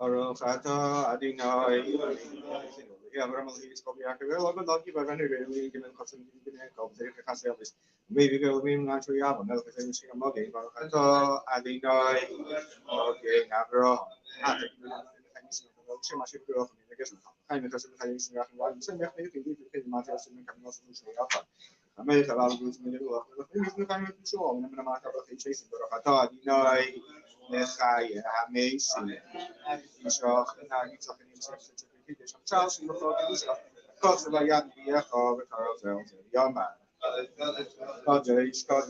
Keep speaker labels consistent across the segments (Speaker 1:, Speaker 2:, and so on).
Speaker 1: Arafata Adinai Yamramali Skopia, well, lucky by any given custom of the Casabis. Maybe go in Naturia, another thing about it. Adinai, okay, Nagro, I'm America la luz me dio a lo que me cambia mucho o me mata lo que dice pero acá di noi ne sai a me sì in ciò in ciò che mi sembra che ciao sono proprio cosa vai a dire cosa io ma cosa diciamo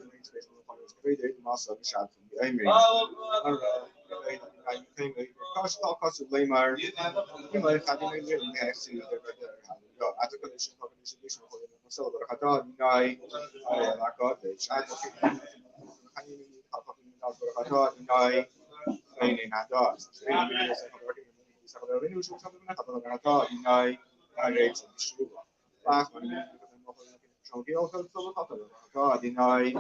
Speaker 1: che sono quando scrive ma so di chat I mean cost of labor ما خدمه مرسی از کنشی کامیشن خود مثلا برای خاطر نای علاقات شاید همین برای خاطر نای این نداشت این مثلا ببینید شما مثلا خاطر خاطر نای ریت شروع وقت شما که اصلا خاطر خاطر نای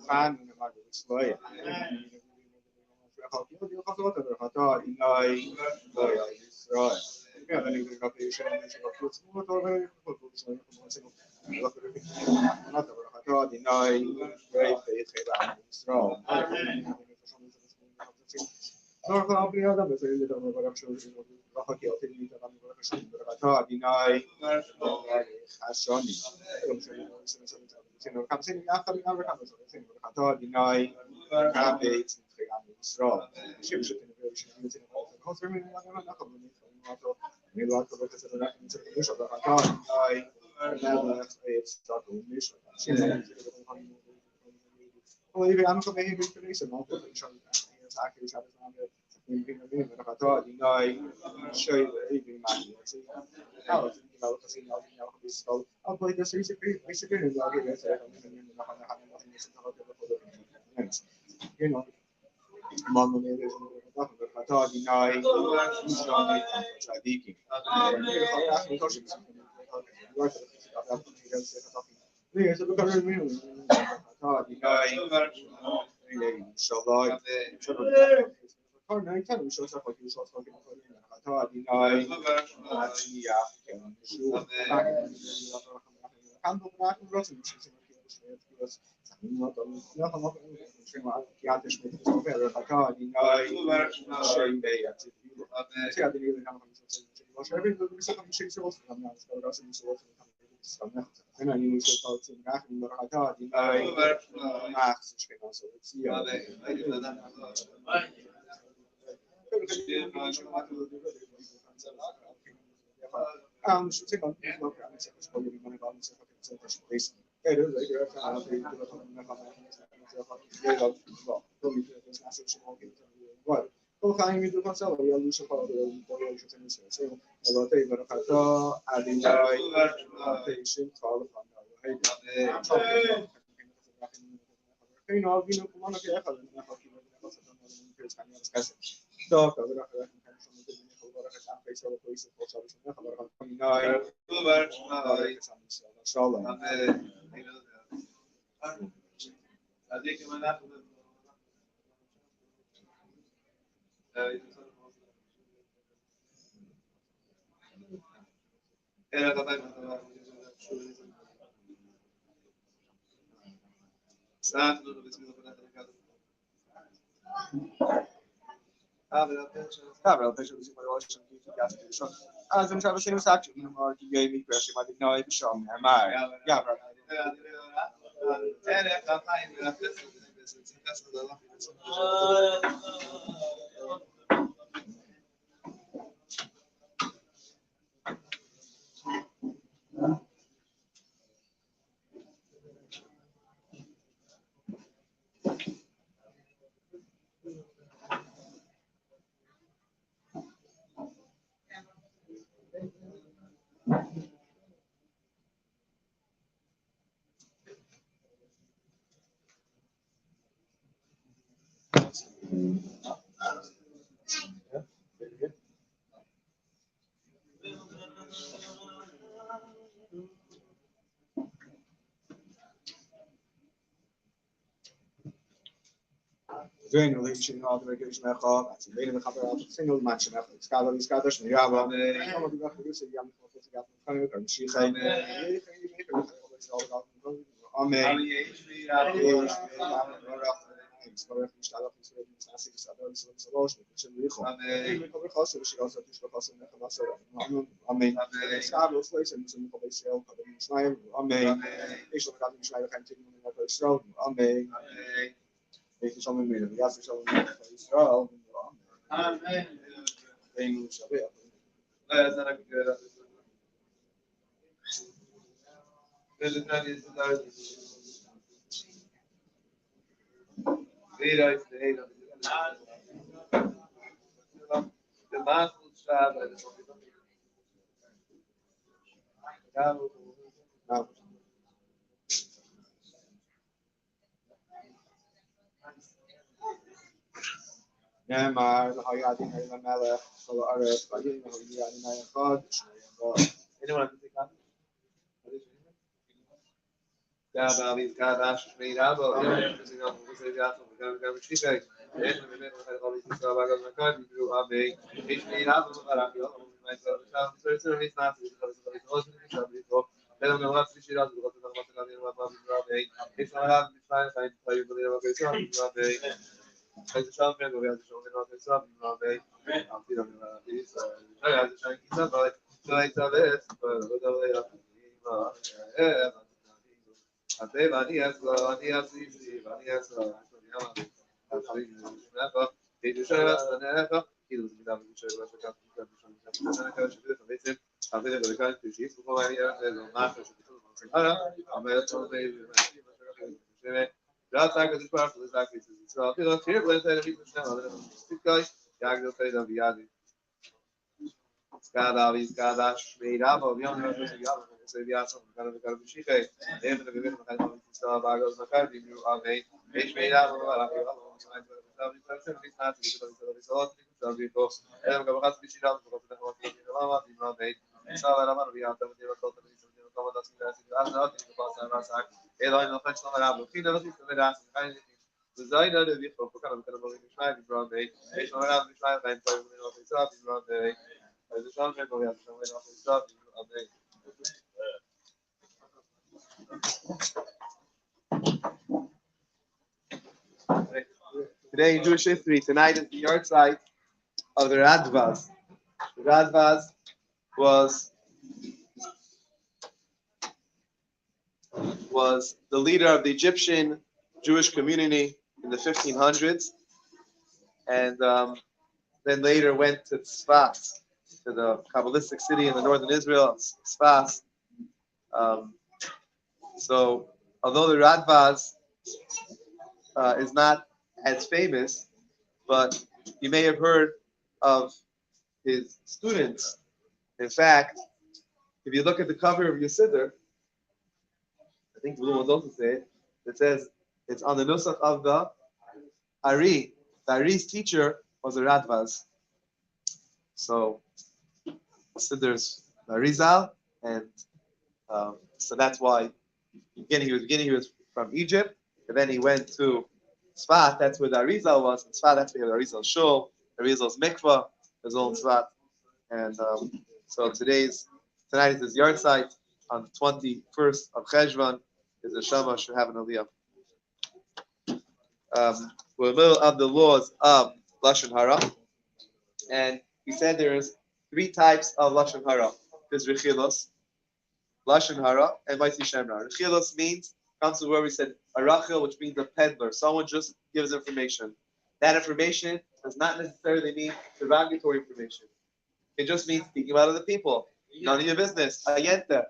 Speaker 1: فن مدرسه خاطر نای Israel. Yeah, then you can copy your shame and your fruits. What are they? Not deny great faith in Israel. نور خبری آدم بسیاری دارم برای شروع راه که آتی می‌دارم برای شروع دینای خشانی کمسین آخری نمره کمسین برای دینای کابیت خیام اسرائیل چی میشه که نمیشه خاطر من نخواهم میلاد تو بخشی دارم میشه برای دینای نبود استاد میشه چی نمیشه ولی به همون که میشه نیست ما خودشون ساکت شده می‌بینیم خاطر دینای شاید این معنی است. حالا کسی نمی‌دونه بیشتر. اما دیگه سری بیشتر نمی‌دونه که چه می‌بینیم مثلا همین مثلا you know ما می‌بینیم خاطر دینای شاید صدیقی. نه تو کاری می‌کنی خاطر دینای انشالله نه کنم شو صفحه که شو صفحه می‌کنیم خاطر دینای یا که شو هم دو مرد راست میشه که ما هم شما یادش میاد خاطر دینای شاید بیات چه ادیلی هم باشه ببین میشه میشه چه واسه هم راست میشه واسه أنا يوسف قلت معك من مرحلة ديناي ما أخذش في ناس وتسيا شو تكلم ما في عن سكس قولي من بعض سكس تشخيص كده زي كده أنا في كده من بعض تو خواهی می‌دونم سوال یا لوش خواهد یا شده میشه البته این برخطا علیای پیشین خواهد این آگین رو کمان که اخواد نخواهی نخواهی تا کابر خواهد پیسه و پیسه خوشحال شده خبر خواهد انشالله Well, visually, my ocean as I'm traversing the section, you gave me question, I didn't know if show me. Am I? Yeah, During the leadership in all the regulation of the main of the single match of the scholars, and Yava, some of the producer young and she said, Schneiden, Amen. Ich soll gerade schneiden, kein Ticken in der Israel, Amen. Ich soll mir ja, ich soll mir Israel, Amen. Amen. Maar dan hou je die hele melle, zo'n arre, waar je nog die aan mij gaat. Anyone think that? Ja, maar wie gaat daar mee hebben? Ja, dus ik had gezegd ja, we gaan misschien kijken. We gaan al iets zo waar we kan doen, maar ik mee hebben we gaan ja, maar ik zou niet naast ik zou het nooit doen. Dan gaan we wat misschien dat we dan wat gaan doen, maar ik zou gaan niet fijn zijn, dat je wil ook zo, maar het zou zijn dat we zo met ons samen, maar aan die dan is ja, dus ik zou wel zo iets hebben, maar dat we אתם אני אצלו, אני אציזי, ואני אצלו, חידושי הסנך, כאילו זה מידה חידושי הסנך, בעצם, הרבה דברים שיש בכל העניין, זה מה שביטול במסחרה, אומרת כל מיני ועד סגר תשפר, זה סגר ישראל, תראה, תראה, בלת הירמית בשם, אבל זה מספיק, יגדל תידה ויאדי. Skada shmeira, but we only have to say the answer. We got to be sure. Then the women have to start back on the car. We are made. Shmeira, but we are Today in Jewish history, tonight is the yard site of the Radvaz. The Radvaz was the leader of the Egyptian Jewish community in the 1500s, and then later went to Tzfat, to the Kabbalistic city in the northern Israel, Tzfat. So, although the Radvaz is not as famous, but you may have heard of his students. In fact, if you look at the cover of your siddur, I think the little ones also say it, it says it's on the nusach of the Ari. The Ari's teacher was a Radvaz. So, siddur's Arizal, and so that's why he was from Egypt, and then he went to Tzfat. That's where the Arizal was. In Tzfat, that's where the Arizal shul, Arizal's mikvah, his own Tzfat, and so tonight is his yard site. On the 21st of Cheshvan is the Shema should have an aliyah. We're in the middle of the laws of lashon hara, and he said there's 3 types of lashon hara. There's rechilos, lashon hara, and maisi shemra. Rechilos comes to where we said arachil, which means a peddler. Someone just gives information. That information does not necessarily mean derogatory information. It just means speaking about other people. None of your business. Ayenta.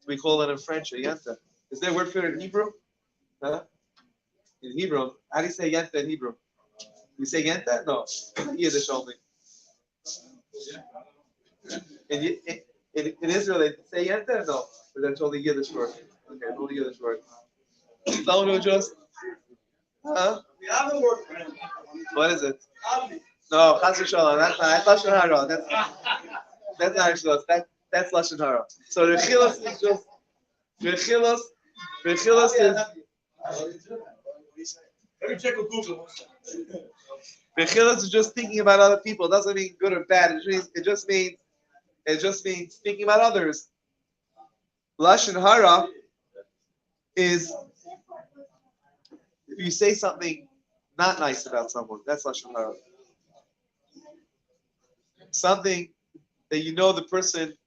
Speaker 1: We call it in French, ayenta. Is there a word for it in Hebrew? Huh? In Hebrew, how do you say yenta in Hebrew? You say yenta? No. Yiddish only. In Israel, they say yenta? No. But that's only Yiddish word. Okay, only Yiddish word. Someone who just... Huh? What is it? No, Chas v'Shalom. That's Lashon Hara. That's not Rechilos. That's Lashon Hara. So Rechilos is just... Rechilos is...
Speaker 2: Let me check with Google.
Speaker 1: Rechilos is just thinking about other people. It doesn't mean good or bad. It just means thinking about others. Lashon Hara is if you say something not nice about someone. That's Lashon Hara. Something that you know the person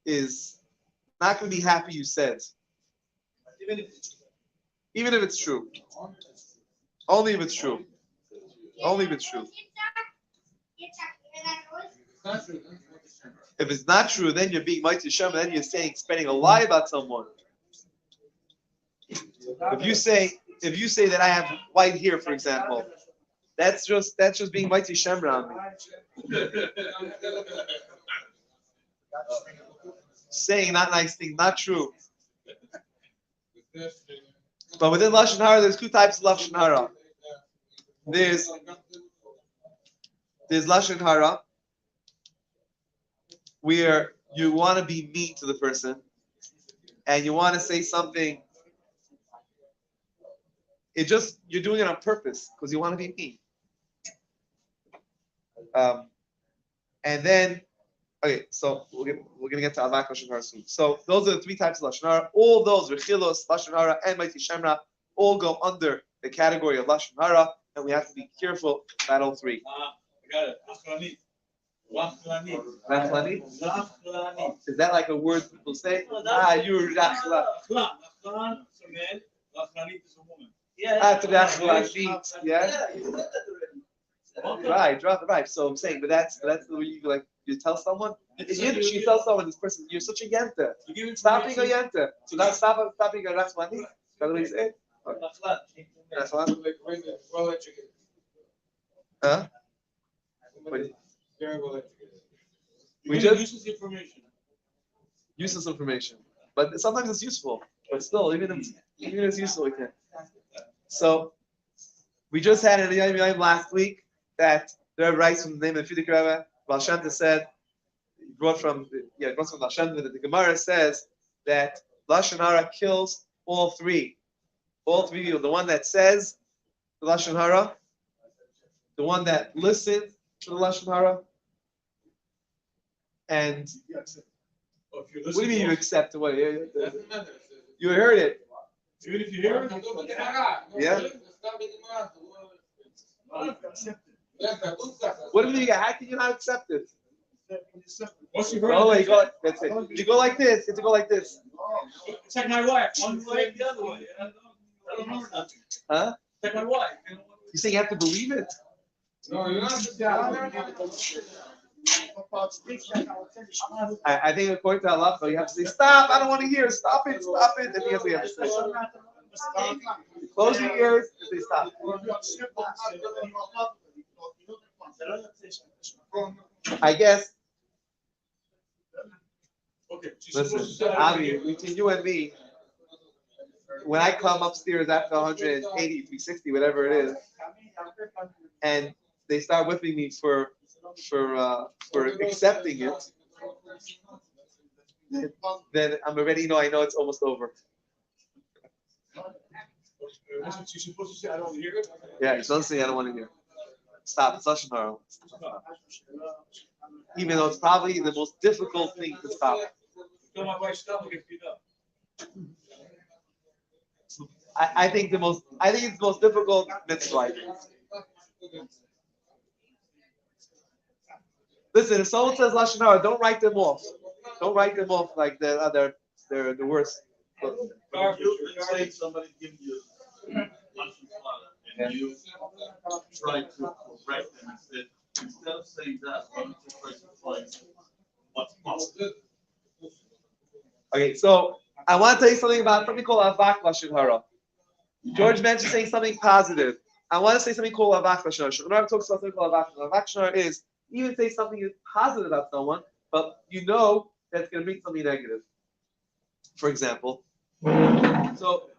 Speaker 1: is
Speaker 2: not going to be happy you said. Even if it's true. Only if it's true. Only if it's true. If it's not true, then you're being mighty Shem, and then you're spreading a lie about someone. If you say that I have white hair, for example, that's just being mighty Shem around me. Saying not nice things, not true. But within Lashon Hara, there's two types of Lashon Hara. There's Lashon Hara, where you want to be mean to the person, and you want to say something. You're doing it on purpose because you want to be mean. And then, okay, so we're gonna get to Avak Lashon Hara soon. So those are the three types of Lashon Hara. All those, Rechilos, Lashon Hara, and Mighty Shemra, all go under the category of Lashon Hara, and we have to be careful about all three.
Speaker 3: I got it.
Speaker 2: Rachlani? Is that like a word people say? You're Rachlani.
Speaker 3: Rachlani is a man, Rachlani is a woman.
Speaker 2: Yeah. Rachlani. Yeah. Right. So I'm saying, but that's the way you tell someone. In Yiddish, you tell someone, this person, you're such a yenta. Stop being a yenta. So now stop being a Rachlani. That's what you say? Rachlani?
Speaker 1: Well educated.
Speaker 2: Huh?
Speaker 1: Very well educated.
Speaker 2: We just
Speaker 3: Useless
Speaker 2: information, but sometimes it's useful. But still, even if it's useful, we can. So we just had an Yom last week that the Rebbe writes from the name of the Fidik Rebbe. Baal Shem Tov said, brought from Baal Shem Tov, that the Gemara says that Lashon Hara kills all three. All three people. The one that says the Lashon Hara, the one that listens to the Lashon Hara, and what do you mean you accept it? What? You heard it.
Speaker 3: Even if you hear it,
Speaker 2: yeah. What do you mean? How can you not accept it?
Speaker 3: Once you heard
Speaker 2: it, that's it. You go like this. You have to go like this.
Speaker 3: It's like my wife. One way, the other way.
Speaker 2: Huh?
Speaker 3: It's like my wife.
Speaker 2: You say you have to believe it?
Speaker 1: No, you're not.
Speaker 2: I think according to Allah, you have to say, stop, I don't want to hear, stop it, and then you have to say. Close your ears and say stop. I guess, listen, Avi, between you and me, when I come upstairs after 180, 360, whatever it is, and they start whipping me for accepting it, then I'm already I know it's almost over.
Speaker 3: That's what you're supposed to say. I don't hear it.
Speaker 2: Yeah, you're supposed to say I don't want to hear. Stop. It's Lashon Hara. Even though it's probably the most difficult thing to stop.
Speaker 3: Tell my wife stop and get beat up.
Speaker 2: I think it's the most difficult mitzvah. Listen, if someone says Lashon Hara, don't write them off. Don't write them off like they're the worst.
Speaker 4: If you say somebody gives you Lashon Hara and you try to correct them instead of saying that, why don't you try to find what's possible?
Speaker 2: Okay, so I want to tell you something about something called Avak Lashon Hara. George mentioned saying something positive. I want to say something called Avak Lashon Hara. Shulchan talks about something called Avak. Avak Lashon Hara is even say something positive about someone, but you know that's going to bring something negative. For example, so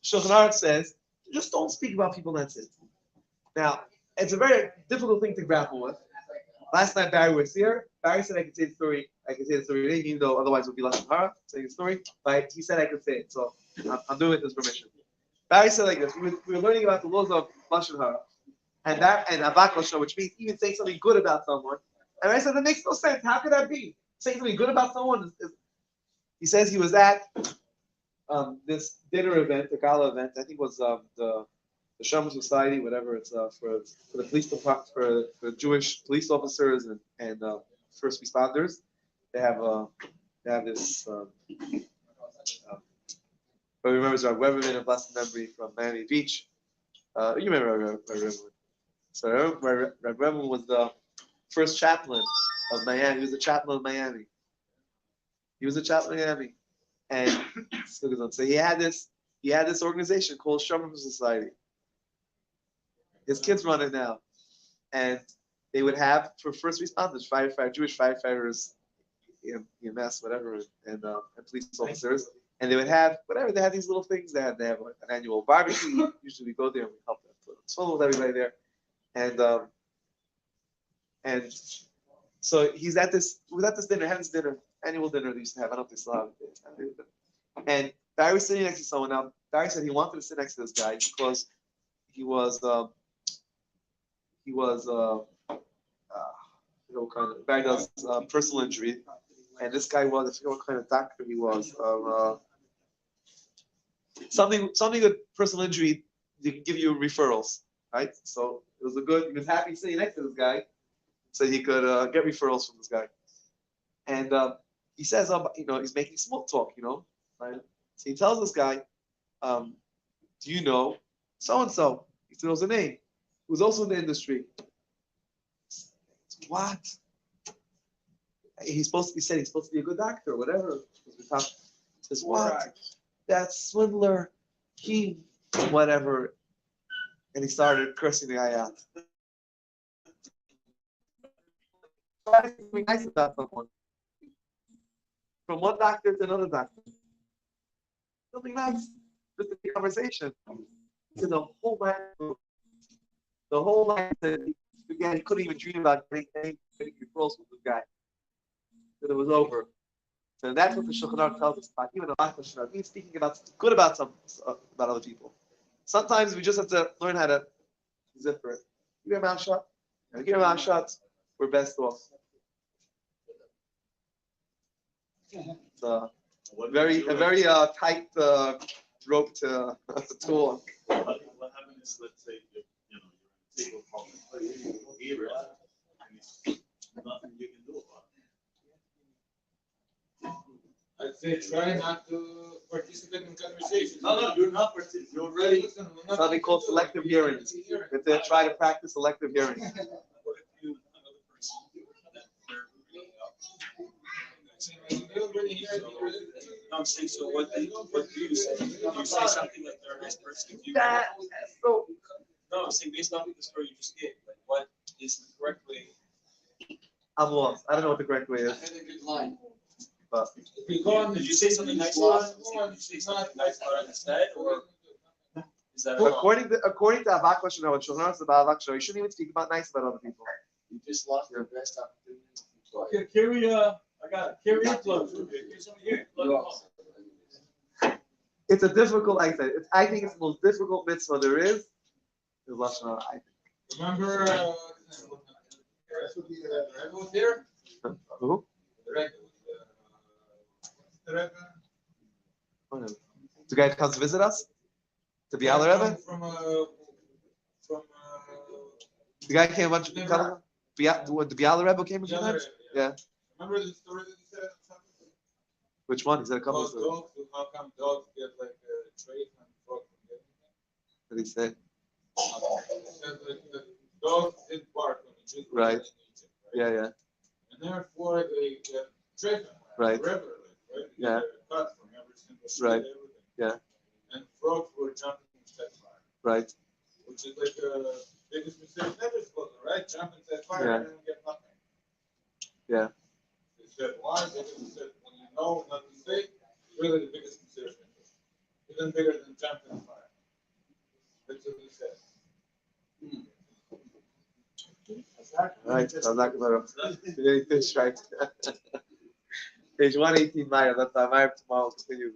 Speaker 2: Shulchan Aruch says, just don't speak about people, that's it. Now, it's a very difficult thing to grapple with. Last night Barry was here. Barry said I could say the story. Today, even though otherwise it would be Lashon Hara, saying the story. But he said I could say it, so I'm doing it with his permission. Barry said like this: we were learning about the laws of Lashon Hara, and Avak Lashon, which means even saying something good about someone. And I said that makes no sense. How could that be? Saying something good about someone he says he was at this dinner event, a gala event. I think it was the Sherman Society, whatever. It's for the police department, for Jewish police officers and first responders. They have they have this. But remembers Rabbi Weberman of blessed memory from Miami Beach. You remember Rabbi Weberman? So Rabbi Weberman was the first chaplain of Miami. He was the chaplain of Miami. He was a chaplain of Miami, and so he had this organization called Shalom Society. His kids run it now, and they would have for first responders, Jewish firefighters, EMS, whatever, and police officers, and they would have whatever. They had these little things. They have like an annual barbecue. Usually we go there and we help them. So it's full with everybody there, and so he's at this. Was at this dinner. Had this dinner, annual dinner they used to have. I don't know if they still have it. And Barry was sitting next to someone. Now Barry said he wanted to sit next to this guy because he was Barry does personal injury, and this guy was, I forget what kind of doctor he was. Something with personal injury, they can give you referrals, right? So he was happy sitting next to this guy, so he could get referrals from this guy. And he says, he's making small talk, right? So he tells this guy, do you know so and so? He knows the name. Who's also in the industry. What? He's supposed to be a good doctor or whatever. He says, what? That swindler, he, whatever. And he started cursing the guy out. Something nice about someone. From one doctor to another doctor. Something nice. Just a conversation. To the whole man. The whole night, again, he couldn't even dream about getting referrals with this guy. That it was over. So that's what the Shulchan Aruch tells us about. Even a he's speaking about other people. Sometimes we just have to learn how to zipper it. Keep your mouth shut. Keep your mouth shut. We're best off. It's a very tight rope to walk.
Speaker 4: What happens is, let's say, table here, and it's nothing you can do about it.
Speaker 3: I'd say try not to participate in conversation.
Speaker 4: No, you're not participating. You're already.
Speaker 2: Something called selective hearing. If they try to practice selective hearing.
Speaker 3: What if you another person that they're really hearing? No, I'm saying, so what do you say? Do you say something like they're a nice person? No, I'm saying based on the story you just gave, like what is the correct way?
Speaker 2: I'm lost. I don't know what the correct way is.
Speaker 3: I had a good line.
Speaker 2: But
Speaker 3: Did you say something nice about it? Did you say something nice about it instead, or is that
Speaker 2: according to Avak Lashon, what Shulchan Aruch says about Avak Lashon, you shouldn't even speak about nice about other people.
Speaker 3: you just lost your best opportunity?
Speaker 4: Okay, carry I got it. Carry your plugs. Here's something here. Plug them all.
Speaker 2: It's a difficult, I think it's the most difficult mitzvah there is Lashon Hara, I think.
Speaker 3: Remember, the Rebbe was here?
Speaker 2: Who?
Speaker 3: The Rebbe. The Rebbe.
Speaker 2: The guy that comes to visit us? To be Biala Rebbe?
Speaker 3: From
Speaker 2: The guy came a bunch of the Biala Rebbe came a few times? Yeah.
Speaker 3: Remember the story that he said?
Speaker 2: Which one? He said a couple of
Speaker 3: Dogs, how come dogs get like a trait and frogs don't get anything?
Speaker 2: What did he say?
Speaker 3: He said like the dogs did bark when the Jews were
Speaker 2: Right.
Speaker 3: in Egypt, right?
Speaker 2: Yeah.
Speaker 3: And therefore they get treatment,
Speaker 2: Right.
Speaker 3: regularly, right? They
Speaker 2: Yeah.
Speaker 3: get a cut from every single shit,
Speaker 2: Right.
Speaker 3: everything.
Speaker 2: Yeah.
Speaker 3: And frogs were jumping in set fire,
Speaker 2: Right.
Speaker 3: which is like the biggest mistake ever supposed to, right? Jump in set fire
Speaker 2: Yeah.
Speaker 3: and then get nothing.
Speaker 2: Yeah.
Speaker 3: They said why? Because they said when you know not to say, really the biggest mistake. Even bigger than jumping in fire. That's what they said.
Speaker 2: Right. I'm not going to fish right. Page 118, Meyer. That's our Meyer tomorrow. We'll continue.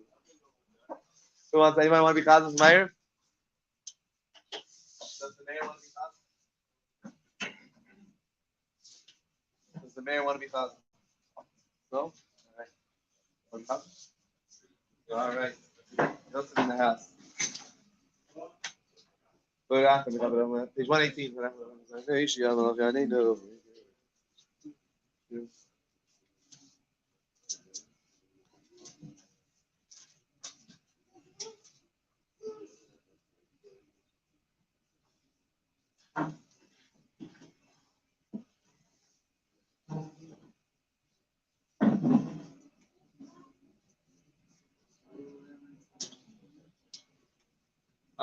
Speaker 2: Who wants? Anybody want to be Chaz's Meyer? Does the mayor want to be Chaz? Does the mayor want to be Chaz? No? All right. Want to be Chaz? All right. Joseph in the house. Page 118.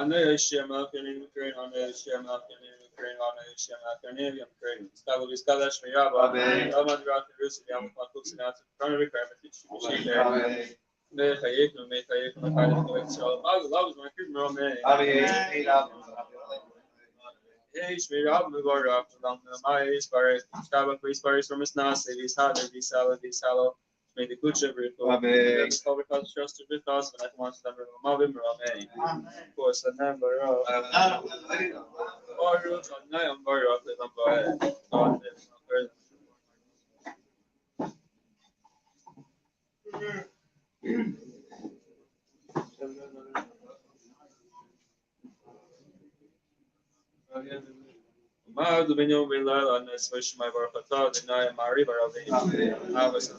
Speaker 5: Anaya Shema, Kanim, Ukraine, Anaya Shema, Kanim, Ukraine, Anaya Shema, Kanim, Ukraine. Skalavis Kalash Mayaba, Almadrat, Rusi, Yamakus, and After Primary Requirement. Mechayek, no Mechayek, no Kayek, so I love my criminal man. Hey, Shmirab, Mugora, my Isparis, Staba, Isparis from his Nasi, his Hatter, his Sallow, made the good shiver. Cover cost trust to the cost, and I want to number of Mavim, of course, a number of or roots on my own border of the number. Ma do benyo bilal an swish my barakata deny Maariv Aravin. I was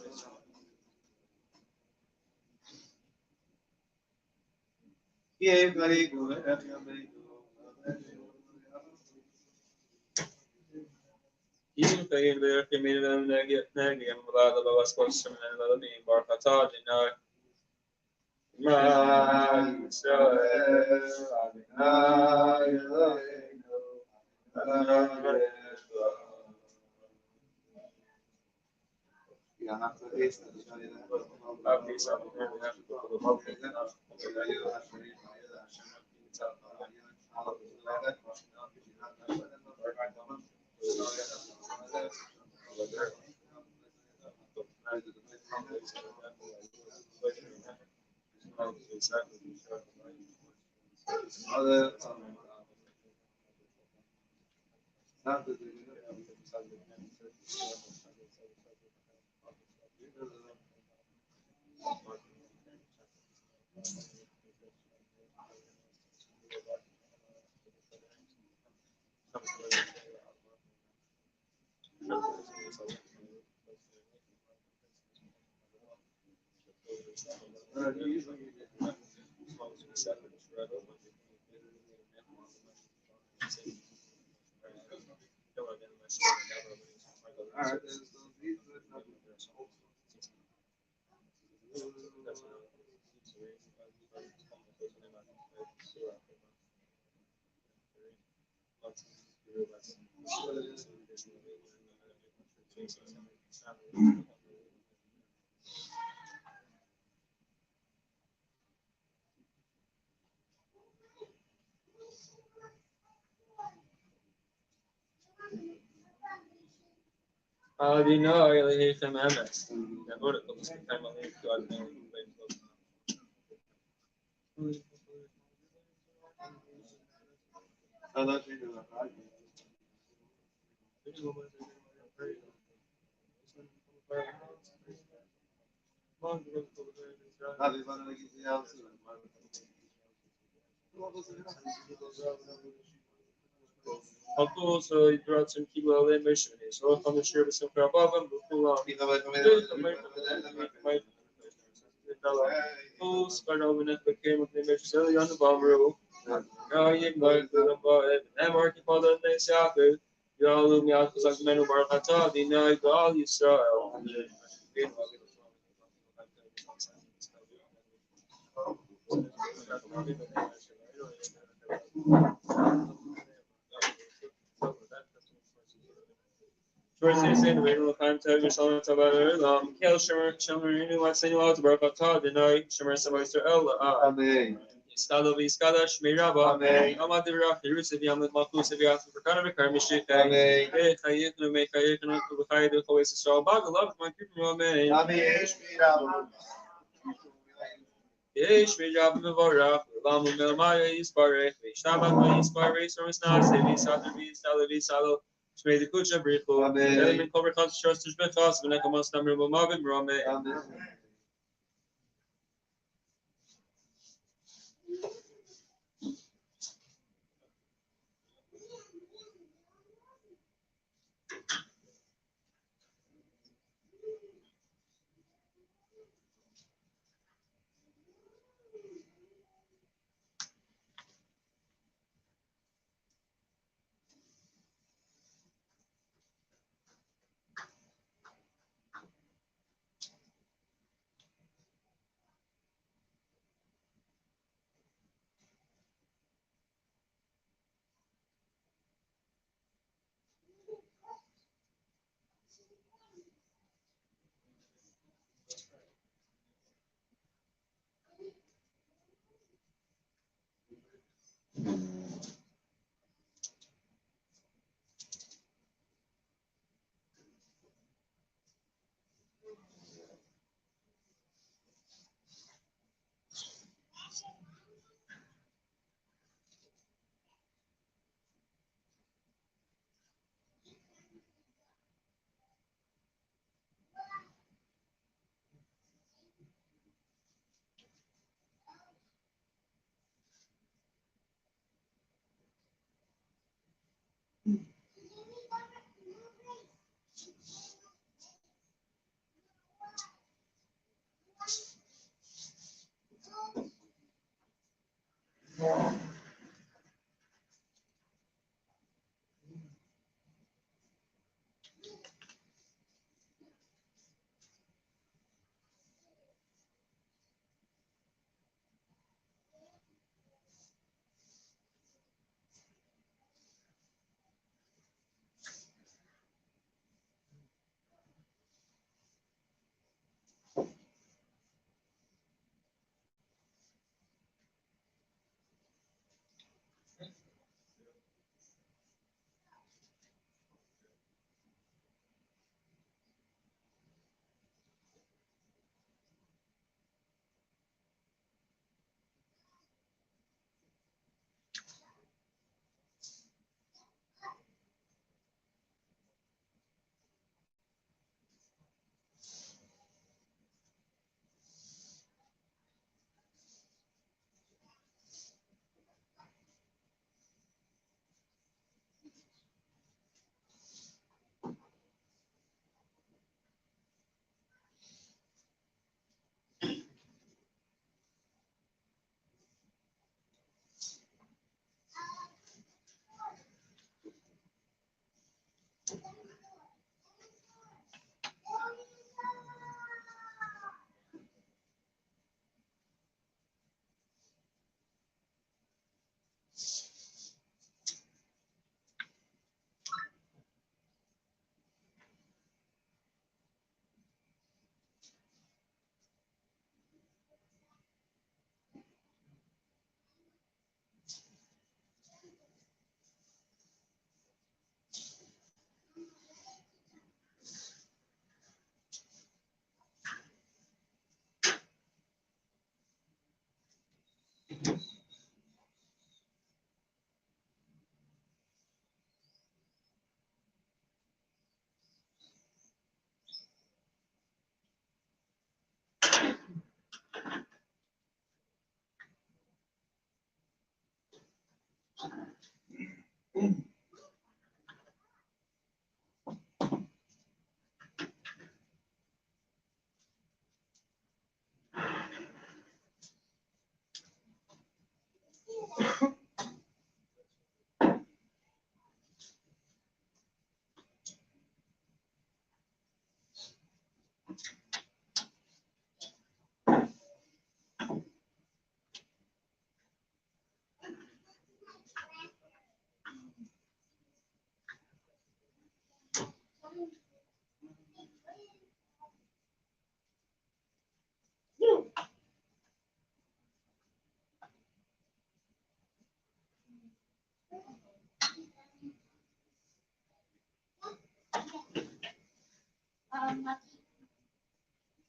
Speaker 5: even paying the community negative and without the lowest question and the name barakata deny Ma Adina really him MS. I wrote it the time I leave to Adina. Also, it brought some people in mission. So, I'm not sure if some problem, but start over net became of the mission on the bomb room. Now you might go and market for the next chapter. You all look out for some men who are not taught, you know, all you saw. Towards the end of the contact, you're selling it about it. Kill Shimmer, you what's in your house, Bark of Todd, and I, Shimmer, Semester Ella.
Speaker 2: Amen.
Speaker 5: Skalo Viskada, Shmiraba, Amadiraf, Jerusalem, Makus, if you ask for kind of a karmishik, I can make a high the always a straw bag, love my people, Amen. Yes, we have the Vora, Lamu Melmaya is Barre, Shabbat is Barre, so it's not Savi, Salavi, Salo, Shmay the Kucha, Brico, Element cover cost trust to Betos, when I come on number of Mavim, Rome.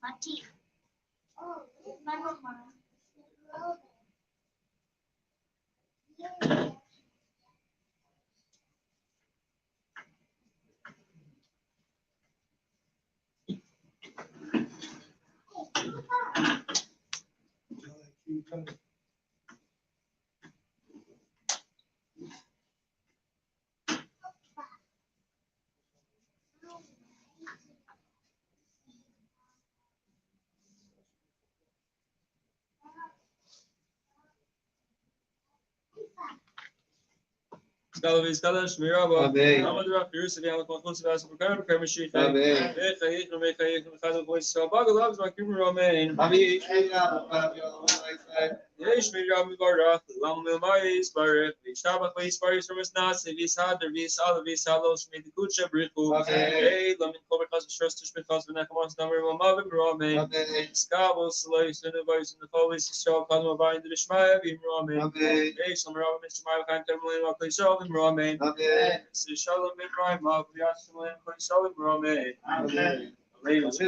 Speaker 6: Mati. Mama.
Speaker 5: Skalavis Kalash Miraba,
Speaker 2: Amém.
Speaker 5: Amadra, Jerusalem, ela com todos os procurados, Kermishi,
Speaker 2: Amém.
Speaker 5: no caso, voice of Bagalabs, Makim Romain,
Speaker 2: Amém.
Speaker 5: Yesh Mirab Gorda, Lam Milmaris, Barak, Shabbat, Place Paris from his Nats, Visad, Visal, Visalos, made the Kucha, Briku, Hey, Lamin Kober Cos, Trust, because when I come on, number one, Mavim Romain, Scabos, Slice, and the voice in the police, so Kalma Vine, the Shmaya, Vim Romain, Hey, some Roman, Mr. Maya, Kamlin, Place Shalom Romain, Shalom in Rima, Yasalim, Place Shalom Romain, Ladies,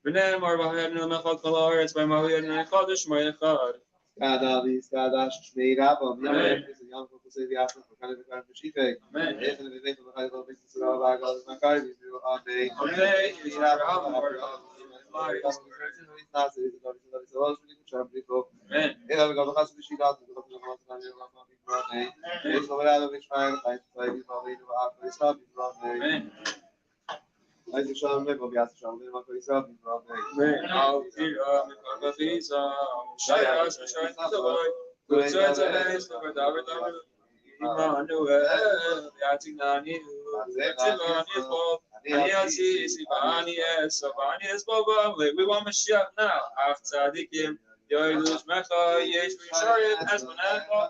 Speaker 5: ונאמר בהרנו מחד כל הארץ במאוינו אחד ושמו אחד.
Speaker 2: Skadavi, Skadash, Shmei Rabam, Yam, Yam, Kusev Yasam, Kana Vikar Mishite,
Speaker 5: Amen.
Speaker 2: Ethan, the Vivek, the High Love, Sarah, God, Makai, Amen.
Speaker 5: Amen. Amen.
Speaker 2: Isaac Shalom, Rebbe, Yasser Shalom, Rebbe, Israel, Amen.
Speaker 5: Amen. Al Tira, Mikar Visa, Shayas, Shayas, Good Sets of Days, the David, Emmanuel, Yatinani, Yatinani, Aniasi, Sibani, Sabani, Esbobam, we want Mashiach now. After Dikim, Yoilush Mecha, Yesh, Sharit, Esmanaka.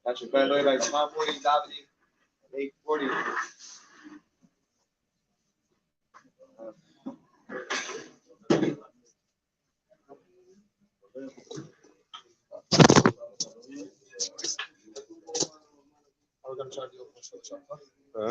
Speaker 5: Actually, by the way, like tomorrow morning, davening at 8:40.
Speaker 1: Are we going to try to do a push for the shot?